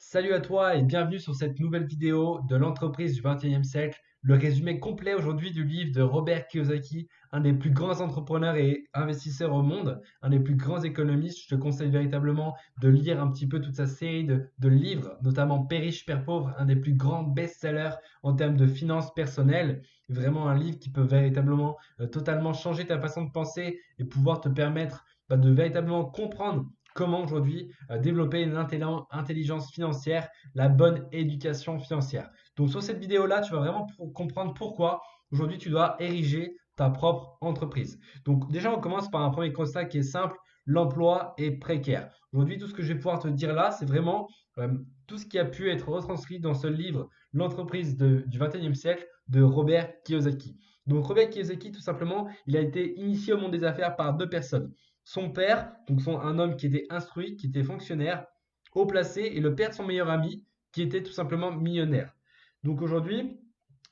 Salut à toi et bienvenue sur cette nouvelle vidéo de l'entreprise du 21e siècle, le résumé complet aujourd'hui du livre de Robert Kiyosaki, un des plus grands entrepreneurs et investisseurs au monde, un des plus grands économistes. Je te conseille véritablement de lire un petit peu toute sa série de livres, notamment Père riche, Père pauvre, un des plus grands best-sellers en termes de finances personnelles. Vraiment un livre qui peut véritablement totalement changer ta façon de penser et pouvoir te permettre de véritablement comprendre comment aujourd'hui développer une intelligence financière, la bonne éducation financière. Donc sur cette vidéo-là, tu vas vraiment comprendre pourquoi aujourd'hui tu dois ériger ta propre entreprise. Donc déjà, on commence par un premier constat qui est simple, l'emploi est précaire. Aujourd'hui, tout ce que je vais pouvoir te dire là, c'est vraiment tout ce qui a pu être retranscrit dans ce livre, L'entreprise du 21e siècle de Robert Kiyosaki. Donc Robert Kiyosaki, tout simplement, il a été initié au monde des affaires par deux personnes. Son père, un homme qui était instruit, qui était fonctionnaire, haut placé, et le père de son meilleur ami, qui était tout simplement millionnaire. Donc aujourd'hui,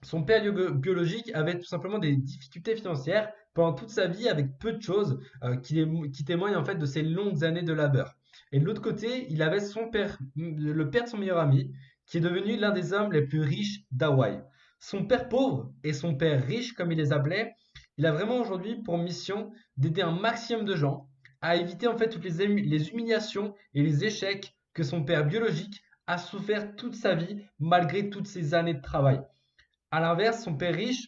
son père biologique avait tout simplement des difficultés financières pendant toute sa vie avec peu de choses qui témoignent en fait de ses longues années de labeur. Et de l'autre côté, il avait son père, le père de son meilleur ami, qui est devenu l'un des hommes les plus riches d'Hawaï. Son père pauvre et son père riche, comme il les appelait, il a vraiment aujourd'hui pour mission d'aider un maximum de gens à éviter en fait toutes les humiliations et les échecs que son père biologique a souffert toute sa vie malgré toutes ces années de travail. À l'inverse, son père riche,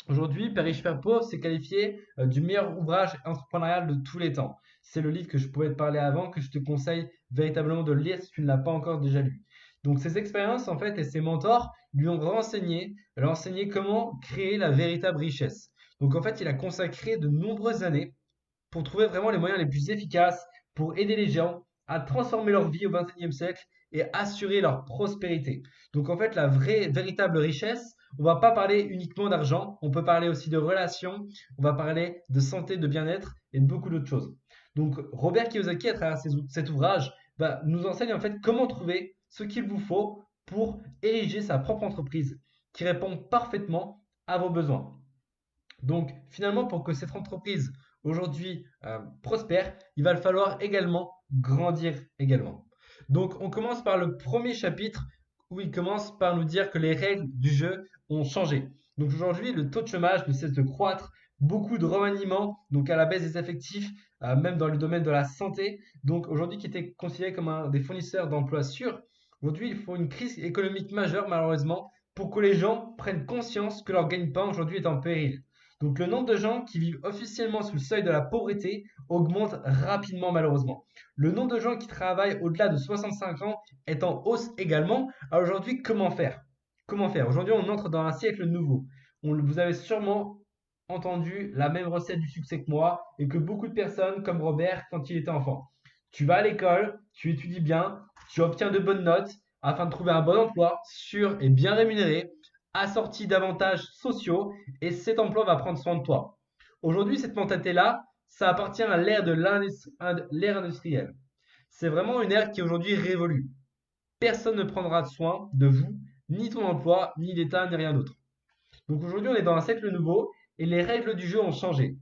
aujourd'hui, Père riche, Père pauvre, s'est qualifié du meilleur ouvrage entrepreneurial de tous les temps. C'est le livre que je pouvais te parler avant, que je te conseille véritablement de lire si tu ne l'as pas encore déjà lu. Donc ces expériences, en fait, et ses mentors lui ont renseigné comment créer la véritable richesse. Donc en fait, il a consacré de nombreuses années pour trouver vraiment les moyens les plus efficaces pour aider les gens à transformer leur vie au XXIe siècle et assurer leur prospérité. Donc en fait, la véritable richesse, on ne va pas parler uniquement d'argent, on peut parler aussi de relations, on va parler de santé, de bien-être et de beaucoup d'autres choses. Donc Robert Kiyosaki, à travers cet ouvrage, nous enseigne en fait comment trouver ce qu'il vous faut pour ériger sa propre entreprise qui répond parfaitement à vos besoins. Donc finalement, pour que cette entreprise aujourd'hui prospère, il va falloir également grandir également. Donc on commence par le premier chapitre où il commence par nous dire que les règles du jeu ont changé. Donc aujourd'hui, le taux de chômage ne cesse de croître, beaucoup de remaniements, donc à la baisse des effectifs, même dans le domaine de la santé. Donc aujourd'hui, qui était considéré comme un des fournisseurs d'emplois sûrs, aujourd'hui, il faut une crise économique majeure, malheureusement, pour que les gens prennent conscience que leur gagne-pain aujourd'hui est en péril. Donc le nombre de gens qui vivent officiellement sous le seuil de la pauvreté augmente rapidement malheureusement. Le nombre de gens qui travaillent au-delà de 65 ans est en hausse également. Alors aujourd'hui, comment faire? Comment faire? Aujourd'hui, on entre dans un siècle nouveau. Vous avez sûrement entendu la même recette du succès que moi et que beaucoup de personnes comme Robert quand il était enfant. Tu vas à l'école, tu étudies bien, tu obtiens de bonnes notes afin de trouver un bon emploi sûr et bien rémunéré, assorti d'avantages sociaux et cet emploi va prendre soin de toi. Aujourd'hui, cette mentalité-là, ça appartient à l'ère industrielle. C'est vraiment une ère qui aujourd'hui révolue. Personne ne prendra soin de vous, ni ton emploi, ni l'État, ni rien d'autre. Donc aujourd'hui, on est dans un siècle nouveau et les règles du jeu ont changé.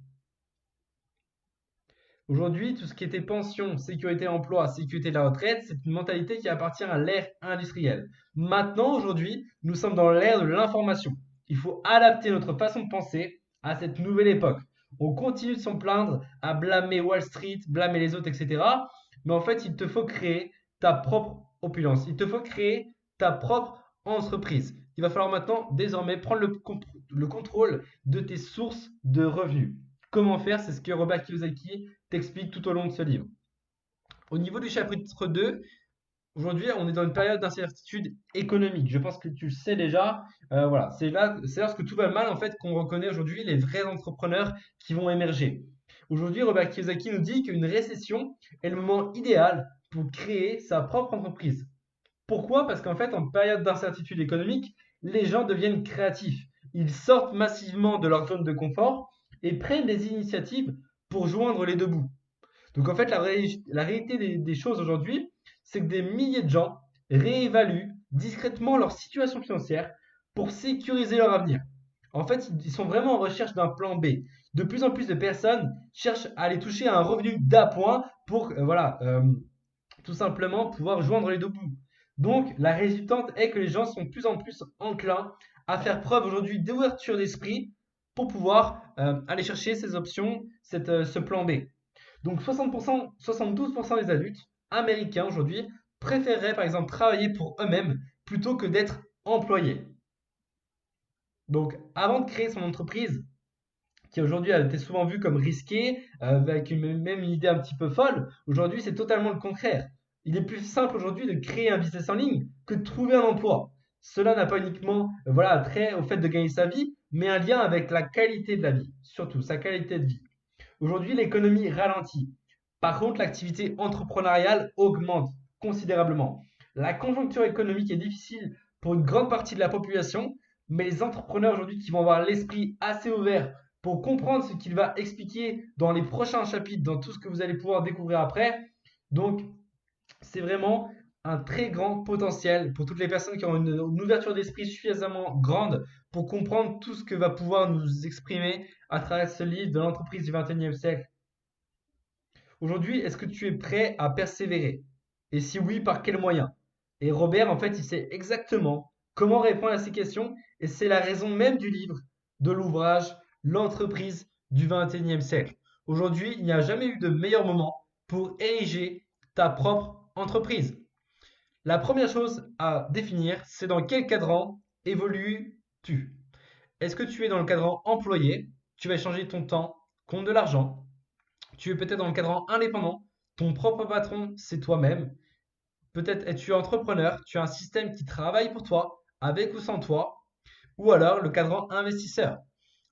Aujourd'hui, tout ce qui était pension, sécurité emploi, sécurité de la retraite, c'est une mentalité qui appartient à l'ère industrielle. Maintenant, aujourd'hui, nous sommes dans l'ère de l'information. Il faut adapter notre façon de penser à cette nouvelle époque. On continue de s'en plaindre, à blâmer Wall Street, blâmer les autres, etc. Mais en fait, il te faut créer ta propre opulence. Il te faut créer ta propre entreprise. Il va falloir maintenant, désormais, prendre le contrôle de tes sources de revenus. Comment faire? C'est ce que Robert Kiyosaki t'explique tout au long de ce livre. Au niveau du chapitre 2, aujourd'hui, on est dans une période d'incertitude économique. Je pense que tu le sais déjà. Voilà, c'est lorsque tout va mal en fait qu'on reconnaît aujourd'hui les vrais entrepreneurs qui vont émerger. Aujourd'hui, Robert Kiyosaki nous dit qu'une récession est le moment idéal pour créer sa propre entreprise. Pourquoi? Parce qu'en fait, en période d'incertitude économique, les gens deviennent créatifs. Ils sortent massivement de leur zone de confort et prennent des initiatives pour joindre les deux bouts. Donc en fait, la réalité des choses aujourd'hui, c'est que des milliers de gens réévaluent discrètement leur situation financière pour sécuriser leur avenir. En fait, ils sont vraiment en recherche d'un plan B. De plus en plus de personnes cherchent à aller toucher à un revenu d'appoint pour tout simplement pouvoir joindre les deux bouts. Donc, la résultante est que les gens sont de plus en plus enclins à faire preuve aujourd'hui d'ouverture d'esprit pour pouvoir aller chercher ces options, ce plan B. Donc 60%, 72% des adultes américains aujourd'hui préféreraient par exemple travailler pour eux-mêmes plutôt que d'être employés. Donc avant de créer son entreprise, qui aujourd'hui a été souvent vue comme risquée, avec même une idée un petit peu folle, aujourd'hui c'est totalement le contraire. Il est plus simple aujourd'hui de créer un business en ligne que de trouver un emploi. Cela n'a pas uniquement voilà, trait au fait de gagner sa vie, mais un lien avec la qualité de la vie, surtout sa qualité de vie. Aujourd'hui, l'économie ralentit. Par contre, l'activité entrepreneuriale augmente considérablement. La conjoncture économique est difficile pour une grande partie de la population, mais les entrepreneurs aujourd'hui qui vont avoir l'esprit assez ouvert pour comprendre ce qu'il va expliquer dans les prochains chapitres, dans tout ce que vous allez pouvoir découvrir après. Donc, c'est vraiment un très grand potentiel pour toutes les personnes qui ont une ouverture d'esprit suffisamment grande pour comprendre tout ce que va pouvoir nous exprimer à travers ce livre de l'entreprise du 21e siècle. Aujourd'hui, est-ce que tu es prêt à persévérer? Et si oui, par quels moyens? Et Robert, en fait, il sait exactement comment répondre à ces questions et c'est la raison même du livre, de l'ouvrage, l'entreprise du 21e siècle. Aujourd'hui, il n'y a jamais eu de meilleur moment pour ériger ta propre entreprise. La première chose à définir, c'est dans quel cadran évolues-tu? Est-ce que tu es dans le cadran employé? Tu vas échanger ton temps contre de l'argent. Tu es peut-être dans le cadran indépendant. Ton propre patron, c'est toi-même. Peut-être es-tu entrepreneur. Tu as un système qui travaille pour toi, avec ou sans toi. Ou alors le cadran investisseur.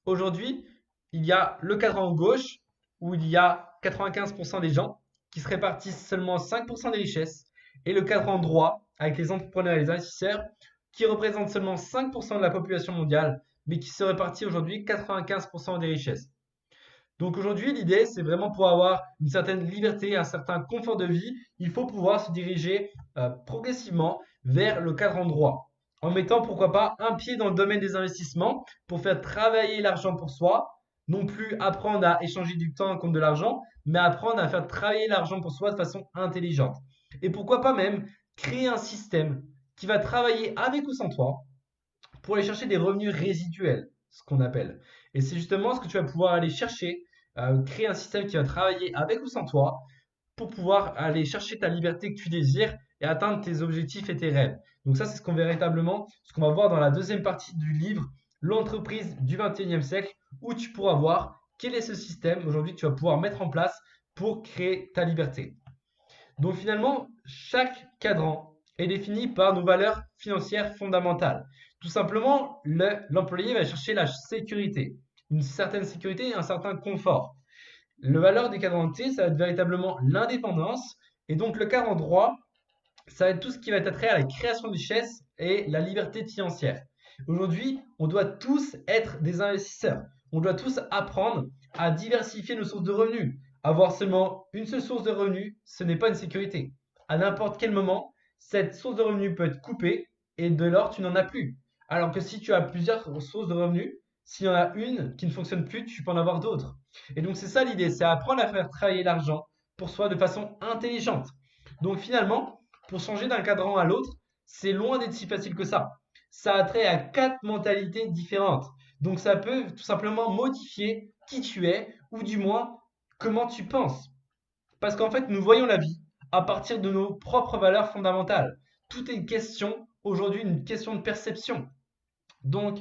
Aujourd'hui, il y a le cadran gauche où il y a 95% des gens qui se répartissent seulement 5% des richesses et le cadran droit avec les entrepreneurs et les investisseurs qui représentent seulement 5% de la population mondiale mais qui se répartit aujourd'hui 95% des richesses. Donc aujourd'hui, l'idée, c'est vraiment pour avoir une certaine liberté, un certain confort de vie, il faut pouvoir se diriger progressivement vers le cadre droit, en mettant pourquoi pas un pied dans le domaine des investissements pour faire travailler l'argent pour soi, non plus apprendre à échanger du temps contre de l'argent, mais apprendre à faire travailler l'argent pour soi de façon intelligente. Et pourquoi pas même créer un système qui va travailler avec ou sans toi pour aller chercher des revenus résiduels, ce qu'on appelle. Et c'est justement ce que tu vas pouvoir aller chercher, créer un système qui va travailler avec ou sans toi pour pouvoir aller chercher ta liberté que tu désires et atteindre tes objectifs et tes rêves. Donc ça, c'est ce qu'on va voir dans la deuxième partie du livre, l'entreprise du 21e siècle, où tu pourras voir quel est ce système aujourd'hui que tu vas pouvoir mettre en place pour créer ta liberté. Donc finalement, chaque cadran est défini par nos valeurs financières fondamentales. Tout simplement, l'employé va chercher la sécurité, une certaine sécurité et un certain confort. Le valeur des cadrans T, ça va être véritablement l'indépendance. Et donc le cadran droit, ça va être tout ce qui va être attrait à la création de richesses et la liberté financière. Aujourd'hui, on doit tous être des investisseurs. On doit tous apprendre à diversifier nos sources de revenus. Avoir seulement une seule source de revenus, ce n'est pas une sécurité. À n'importe quel moment, cette source de revenus peut être coupée et de lors, tu n'en as plus. Alors que si tu as plusieurs sources de revenus, s'il y en a une qui ne fonctionne plus, tu peux en avoir d'autres. Et donc c'est ça l'idée, c'est apprendre à faire travailler l'argent pour soi de façon intelligente. Donc finalement, pour changer d'un cadran à l'autre, c'est loin d'être si facile que ça. Ça a trait à 4 mentalités différentes. Donc ça peut tout simplement modifier qui tu es, ou du moins comment tu penses. Parce qu'en fait, nous voyons la vie à partir de nos propres valeurs fondamentales. Tout est une question, aujourd'hui, une question de perception. Donc,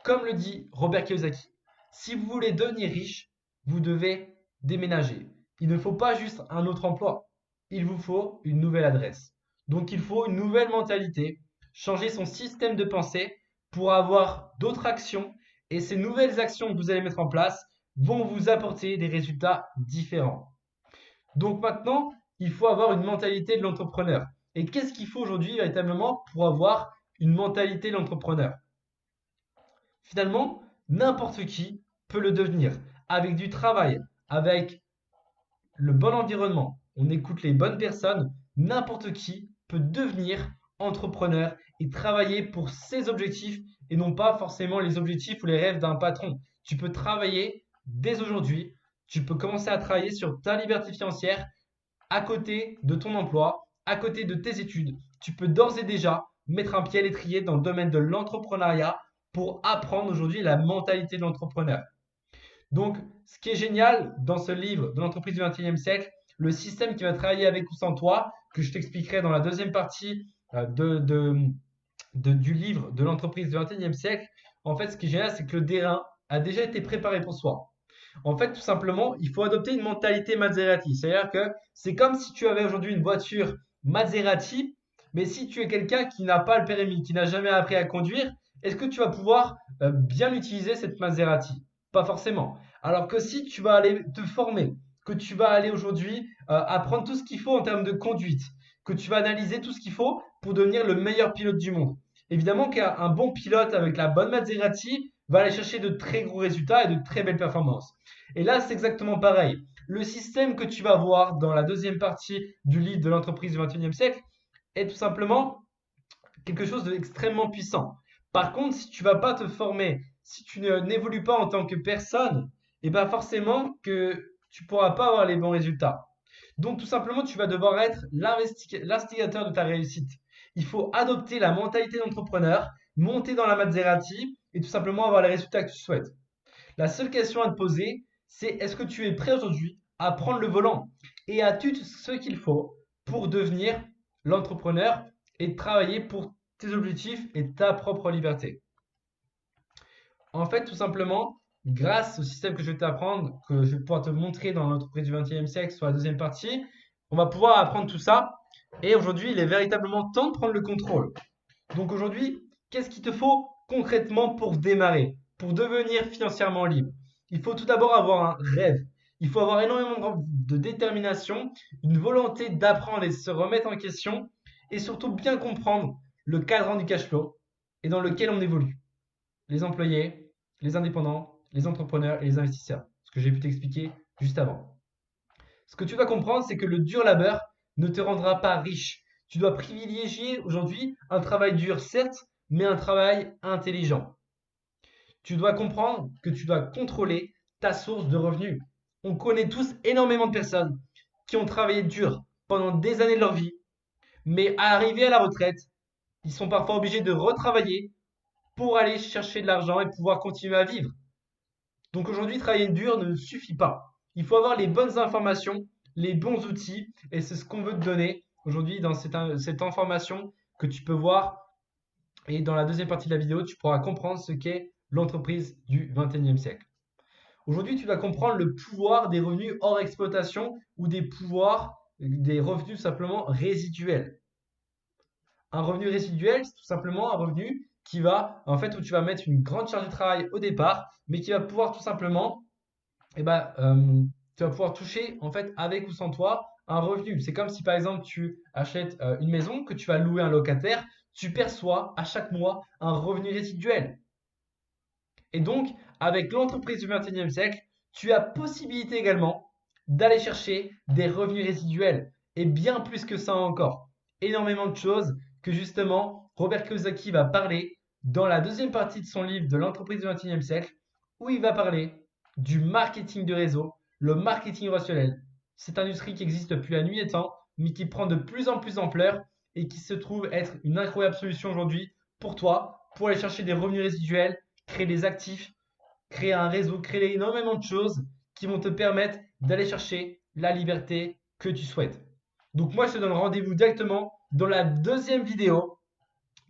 comme le dit Robert Kiyosaki, si vous voulez devenir riche, vous devez déménager. Il ne faut pas juste un autre emploi, il vous faut une nouvelle adresse. Donc il faut une nouvelle mentalité, changer son système de pensée pour avoir d'autres actions et ces nouvelles actions que vous allez mettre en place vont vous apporter des résultats différents. Donc maintenant, il faut avoir une mentalité de l'entrepreneur. Et qu'est-ce qu'il faut aujourd'hui véritablement pour avoir une mentalité de l'entrepreneur? Finalement, n'importe qui peut le devenir. Avec du travail, avec le bon environnement, on écoute les bonnes personnes, n'importe qui peut devenir entrepreneur et travailler pour ses objectifs et non pas forcément les objectifs ou les rêves d'un patron. Tu peux travailler dès aujourd'hui, tu peux commencer à travailler sur ta liberté financière à côté de ton emploi, à côté de tes études, tu peux d'ores et déjà mettre un pied à l'étrier dans le domaine de l'entrepreneuriat pour apprendre aujourd'hui la mentalité de l'entrepreneur. Donc, ce qui est génial dans ce livre de l'entreprise du 21e siècle, le système qui va travailler avec ou sans toi, que je t'expliquerai dans la deuxième partie du livre de l'entreprise du 21e siècle, en fait, ce qui est génial, c'est que le terrain a déjà été préparé pour soi. En fait, tout simplement, il faut adopter une mentalité Maserati. C'est-à-dire que c'est comme si tu avais aujourd'hui une voiture Maserati, mais si tu es quelqu'un qui n'a pas le permis, qui n'a jamais appris à conduire, est-ce que tu vas pouvoir bien utiliser cette Maserati? Pas forcément. Alors que si tu vas aller te former, que tu vas aller aujourd'hui apprendre tout ce qu'il faut en termes de conduite, que tu vas analyser tout ce qu'il faut pour devenir le meilleur pilote du monde. Évidemment qu'un bon pilote avec la bonne Maserati va aller chercher de très gros résultats et de très belles performances. Et là, c'est exactement pareil. Le système que tu vas voir dans la deuxième partie du livre de l'entreprise du 21e siècle est tout simplement quelque chose d'extrêmement puissant. Par contre, si tu ne vas pas te former, si tu n'évolues pas en tant que personne, et bien forcément que tu ne pourras pas avoir les bons résultats. Donc tout simplement, tu vas devoir être l'instigateur de ta réussite. Il faut adopter la mentalité d'entrepreneur, monter dans la Maserati et tout simplement avoir les résultats que tu souhaites. La seule question à te poser, c'est est-ce que tu es prêt aujourd'hui à prendre le volant et as-tu ce qu'il faut pour devenir l'entrepreneur et travailler pour tes objectifs et ta propre liberté. En fait, tout simplement, grâce au système que je vais t'apprendre, que je vais pouvoir te montrer dans l'entreprise du 21e siècle sur la deuxième partie, on va pouvoir apprendre tout ça. Et aujourd'hui, il est véritablement temps de prendre le contrôle. Donc aujourd'hui, qu'est-ce qu'il te faut concrètement pour démarrer, pour devenir financièrement libre? Il faut tout d'abord avoir un rêve. Il faut avoir énormément de détermination, une volonté d'apprendre et de se remettre en question, et surtout bien comprendre le cadre du cash flow et dans lequel on évolue. Les employés, les indépendants, les entrepreneurs et les investisseurs. Ce que j'ai pu t'expliquer juste avant. Ce que tu dois comprendre, c'est que le dur labeur ne te rendra pas riche. Tu dois privilégier aujourd'hui un travail dur, certes, mais un travail intelligent. Tu dois comprendre que tu dois contrôler ta source de revenus. On connaît tous énormément de personnes qui ont travaillé dur pendant des années de leur vie, mais à arriver à la retraite, ils sont parfois obligés de retravailler pour aller chercher de l'argent et pouvoir continuer à vivre. Donc aujourd'hui, travailler dur ne suffit pas. Il faut avoir les bonnes informations, les bons outils, et c'est ce qu'on veut te donner aujourd'hui dans cette information que tu peux voir. Et dans la deuxième partie de la vidéo, tu pourras comprendre ce qu'est l'entreprise du 21e siècle. Aujourd'hui, tu vas comprendre le pouvoir des revenus hors exploitation ou des revenus simplement résiduels. Un revenu résiduel, c'est tout simplement un revenu qui va, en fait, où tu vas mettre une grande charge de travail au départ, mais qui va pouvoir tout simplement, tu vas pouvoir toucher, en fait, avec ou sans toi, un revenu. C'est comme si, par exemple, tu achètes une maison, que tu vas louer un locataire, tu perçois à chaque mois un revenu résiduel. Et donc, avec l'entreprise du 21e siècle, tu as possibilité également d'aller chercher des revenus résiduels. Et bien plus que ça encore. Énormément de choses que justement Robert Kiyosaki va parler dans la deuxième partie de son livre de l'entreprise du 21e siècle, où il va parler du marketing de réseau, le marketing relationnel. Cette industrie qui existe depuis la nuit des temps, mais qui prend de plus en plus d'ampleur et qui se trouve être une incroyable solution aujourd'hui pour toi, pour aller chercher des revenus résiduels, créer des actifs, créer un réseau, créer énormément de choses qui vont te permettre d'aller chercher la liberté que tu souhaites. Donc moi, je te donne rendez-vous directement dans la deuxième vidéo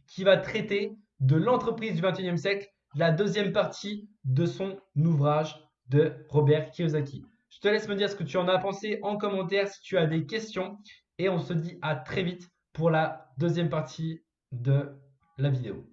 qui va traiter de l'entreprise du 21e siècle, la deuxième partie de son ouvrage de Robert Kiyosaki. Je te laisse me dire ce que tu en as pensé en commentaire si tu as des questions et on se dit à très vite pour la deuxième partie de la vidéo.